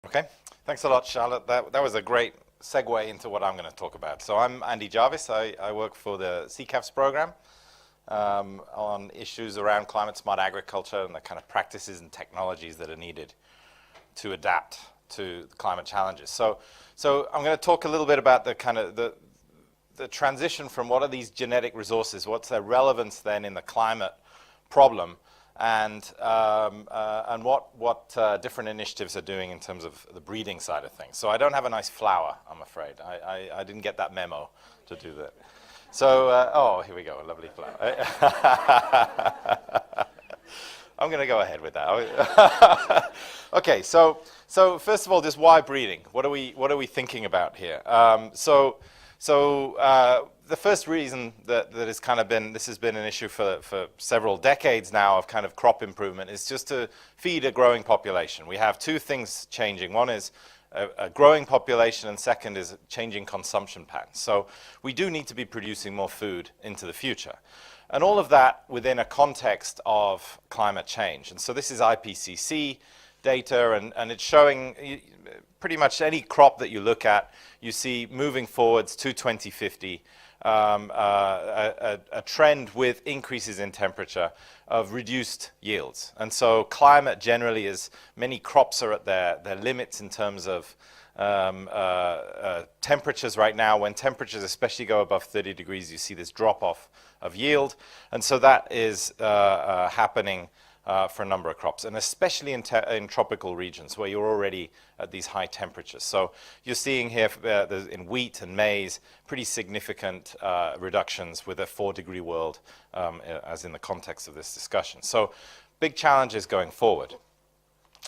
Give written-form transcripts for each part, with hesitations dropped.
Okay, thanks a lot, Charlotte. That was a great segue into what I'm going to talk about. So I'm Andy Jarvis. I work for the CCAFS program on issues around climate-smart agriculture and the kind of practices and technologies that are needed to adapt to the climate challenges. So I'm going to talk a little bit about the kind of the transition from what are these genetic resources, what's their relevance then in the climate problem, and what different initiatives are doing in terms of the breeding side of things. So I don't have a nice flower, I'm afraid. I didn't get that memo to do that. So, oh, here we go, a lovely flower. I'm going to go ahead with that. Okay, so first of all, just why breeding? What are we thinking about here? The first reason that has kind of been, this has been an issue for several decades now of kind of crop improvement, is just to feed a growing population. We have two things changing. One is a growing population, and second is changing consumption patterns. So we do need to be producing more food into the future. And all of that within a context of climate change. And so this is IPCC data, and it's showing pretty much any crop that you look at, you see moving forwards to 2050, a trend with increases in temperature of reduced yields. And so climate generally is, many crops are at their limits in terms of temperatures right now. When temperatures especially go above 30 degrees, you see this drop-off of yield. And so that is happening for a number of crops, and especially in tropical regions where you're already at these high temperatures. So you're seeing here in wheat and maize pretty significant reductions with a 4-degree world as in the context of this discussion. So big challenges going forward.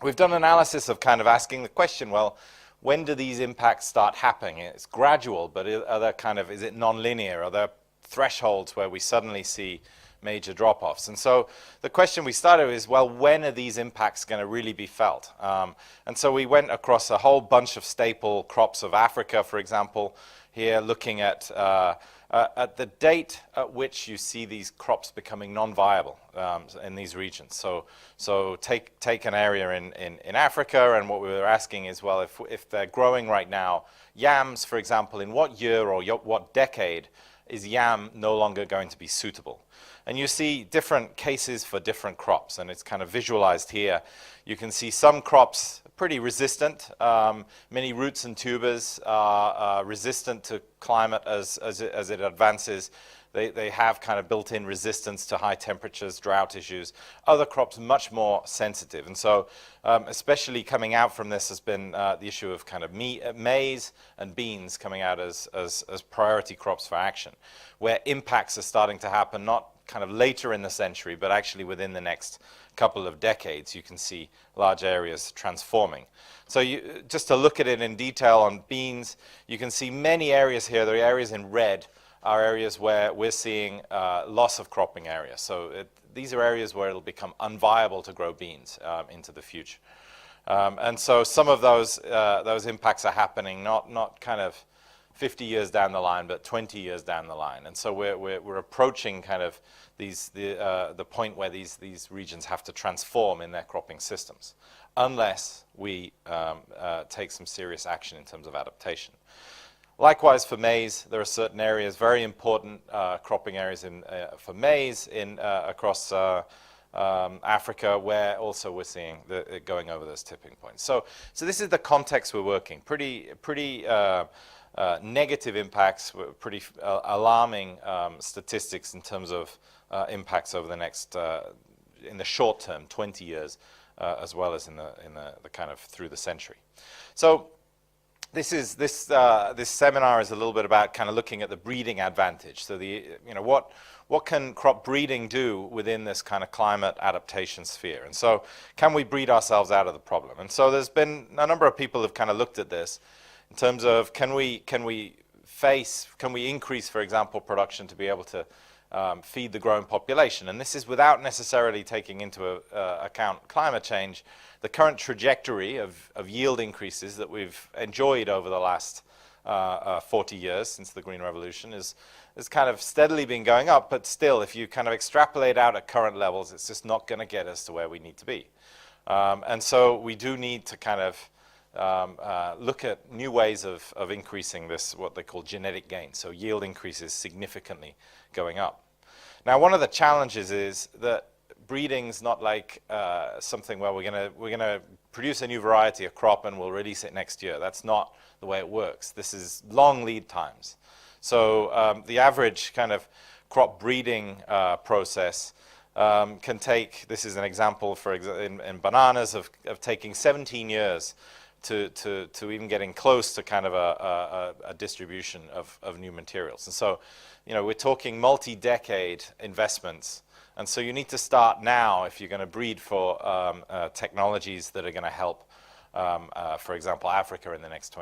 We've done analysis of kind of asking the question, well, when do these impacts start happening? It's gradual, but are there kind of, is it non-linear? Are there thresholds where we suddenly see major drop-offs? And so the question we started with is, well, when are these impacts going to really be felt? And so we went across a whole bunch of staple crops of Africa, for example, here looking at the date at which you see these crops becoming non-viable in these regions. So take an area in Africa, and what we were asking is, well, if they're growing right now, yams, for example, in what year or what decade is yam no longer going to be suitable? And you see different cases for different crops, and it's kind of visualized here. You can see some crops pretty resistant. Many roots and tubers are resistant to climate as it advances. They have kind of built-in resistance to high temperatures, drought issues. Other crops much more sensitive. And so especially coming out from this has been the issue of kind of maize and beans coming out as priority crops for action, where impacts are starting to happen not kind of later in the century, but actually within the next couple of decades, you can see large areas transforming. So just to look at it in detail on beans, you can see many areas here. The areas in red are areas where we're seeing loss of cropping area. So these are areas where it'll become unviable to grow beans into the future. And so some of those impacts are happening not kind of 50 years down the line, but 20 years down the line. And so we're approaching kind of the point where these regions have to transform in their cropping systems, unless we take some serious action in terms of adaptation. Likewise for maize, there are certain areas, very important cropping areas for maize across Africa, where also we're seeing it going over those tipping points. So this is the context we're working. Pretty negative impacts, pretty alarming statistics in terms of impacts over the next, in the short term, 20 years, as well as in the kind of through the century. So this seminar is a little bit about kind of looking at the breeding advantage. So what can crop breeding do within this kind of climate adaptation sphere? And so can we breed ourselves out of the problem? And so there's been a number of people who've kind of looked at this in terms of can we increase, for example, production to be able to feed the growing population? And this is without necessarily taking into account climate change. The current trajectory of yield increases that we've enjoyed over the last 40 years since the Green Revolution is kind of steadily been going up, but still, if you kind of extrapolate out at current levels, it's just not going to get us to where we need to be. And so we do need to kind of look at new ways of increasing this, what they call genetic gain. So yield increases significantly going up. Now, one of the challenges is that breeding's not like something where we're gonna produce a new variety, a crop, and we'll release it next year. That's not the way it works. This is long lead times. So the average kind of crop breeding process can take, this is an example in bananas of taking 17 years to even getting close to kind of a distribution of new materials. And so, we're talking multi-decade investments. And so you need to start now if you're going to breed for technologies that are going to help, for example, Africa in the next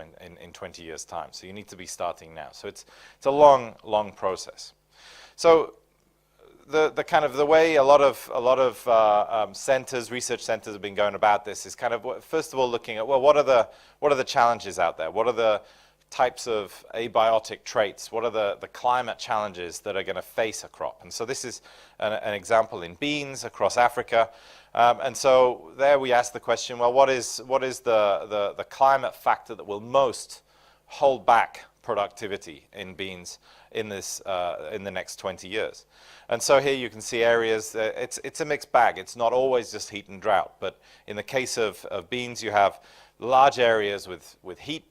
20 years' time. So you need to be starting now. So it's a long process. So the way a lot of centers, research centers, have been going about this is kind of, first of all, looking at, well, what are the challenges out there? What are the types of abiotic traits? What are the climate challenges that are going to face a crop? And so this is an example in beans across Africa. And so there we ask the question, well, what is the climate factor that will most hold back productivity in beans in the next 20 years? And so here you can see areas, it's a mixed bag. It's not always just heat and drought, but in the case of beans, you have large areas with heat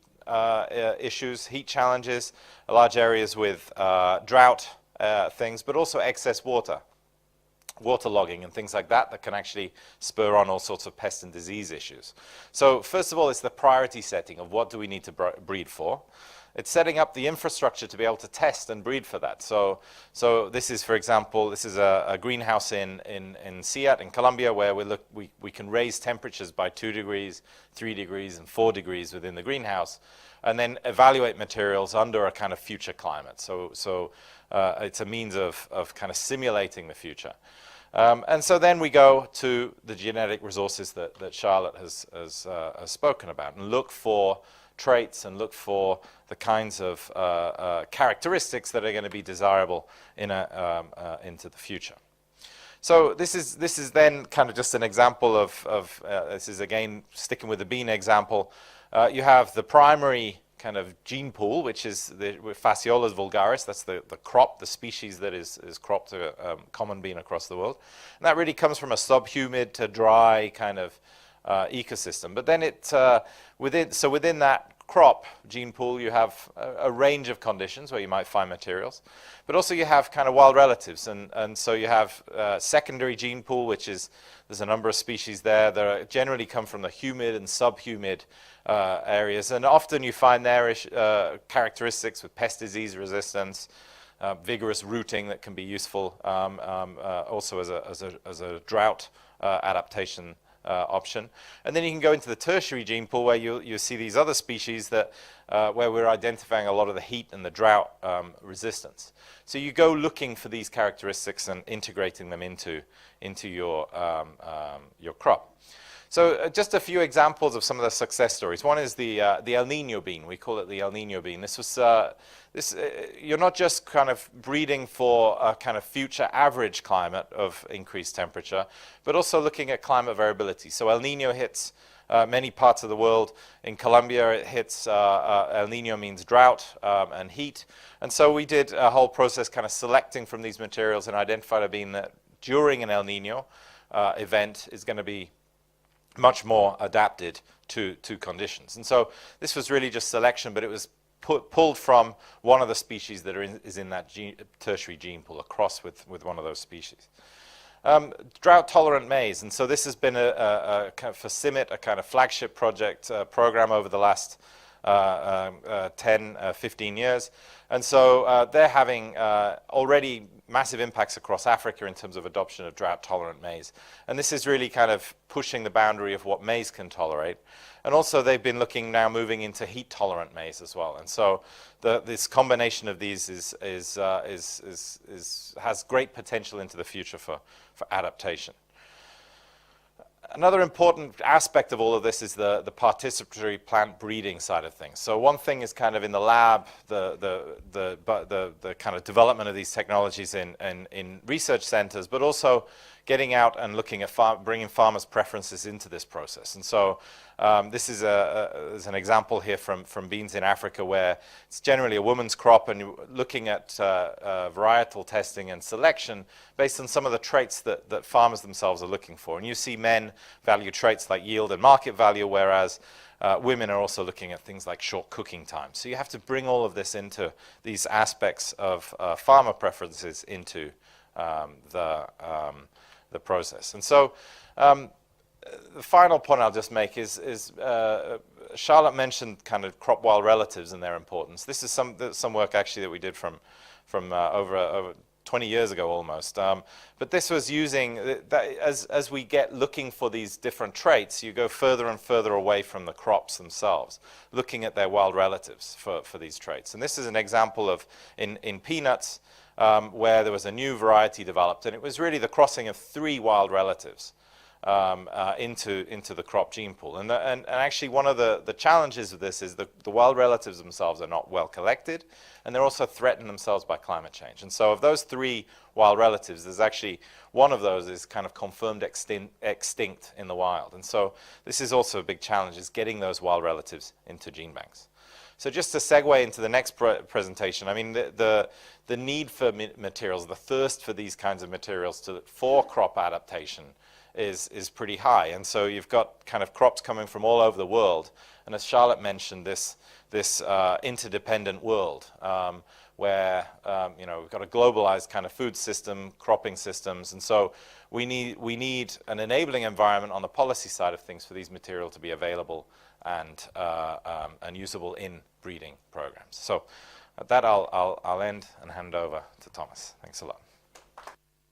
issues, heat challenges, large areas with drought things, but also excess waterlogging and things like that can actually spur on all sorts of pest and disease issues. So first of all, it's the priority setting of what do we need to breed for. It's setting up the infrastructure to be able to test and breed for that. So this is, for example, this is a greenhouse in Ciat in Colombia where we can raise temperatures by 2 degrees, 3 degrees, and 4 degrees within the greenhouse, and then evaluate materials under a kind of future climate. So it's a means of kind of simulating the future. And so then we go to the genetic resources that Charlotte has spoken about and look for traits and look for the kinds of characteristics that are going to be desirable into the future. So this is then kind of just an example of this is again sticking with the bean example. You have the primary kind of gene pool, which is the Phaseolus vulgaris. That's the crop, the species that is cropped to common bean across the world. And that really comes from a subhumid to dry kind of ecosystem. But then within that crop gene pool, you have a range of conditions where you might find materials, but also you have kind of wild relatives, and so you have secondary gene pool, which is, there's a number of species there that generally come from the humid and subhumid areas, and often you find there characteristics with pest disease resistance, vigorous rooting that can be useful, also as a drought adaptation option. And then you can go into the tertiary gene pool where you see these other species that where we're identifying a lot of the heat and the drought resistance. So you go looking for these characteristics and integrating them into your crop. So just a few examples of some of the success stories. One is the El Nino bean. We call it the El Nino bean. This was you're not just kind of breeding for a kind of future average climate of increased temperature, but also looking at climate variability. So El Nino hits many parts of the world. In Colombia, it hits El Nino means drought and heat. And so we did a whole process kind of selecting from these materials and identified a bean that during an El Nino event is going to be much more adapted to conditions. And so this was really just selection, but it was pulled from one of the species that is in that tertiary gene pool across with one of those species. Drought-tolerant maize, and so this has been a kind of for CIMMYT, a kind of flagship project program over the last 10, 15 years. And so they're having already massive impacts across Africa in terms of adoption of drought-tolerant maize. And this is really kind of pushing the boundary of what maize can tolerate. And also they've been looking now moving into heat-tolerant maize as well. And so this combination of these has great potential into the future for adaptation. Another important aspect of all of this is the participatory plant breeding side of things. So one thing is kind of in the lab, the kind of development of these technologies in research centers, but also getting out and looking at bringing farmers' preferences into this process. And so this is an example here from beans in Africa, where it's generally a woman's crop, and you're looking at varietal testing and selection based on some of the traits that farmers themselves are looking for. And you see men value traits like yield and market value, whereas women are also looking at things like short cooking time. So you have to bring all of this into these aspects of farmer preferences into the process. And so the final point I'll just make is Charlotte mentioned kind of crop wild relatives and their importance. This is some work actually that we did from over 20 years ago almost. But this was using, as we get looking for these different traits, you go further and further away from the crops themselves, looking at their wild relatives for these traits. And this is an example of, in peanuts, where there was a new variety developed, and it was really the crossing of 3 wild relatives into the crop gene pool. And actually one of the challenges of this is the wild relatives themselves are not well collected, and they're also threatened themselves by climate change. And so of those 3 wild relatives, there's actually one of those is kind of confirmed extinct in the wild. And so this is also a big challenge, is getting those wild relatives into gene banks. So just to segue into the next presentation, I mean, the need for materials, the thirst for these kinds of materials for crop adaptation is pretty high. And so you've got kind of crops coming from all over the world. And as Charlotte mentioned, this interdependent world where you know, we've got a globalized kind of food system, cropping systems. And so we need an enabling environment on the policy side of things for these materials to be available and usable in breeding programs. So at that, I'll end and hand over to Thomas. Thanks a lot.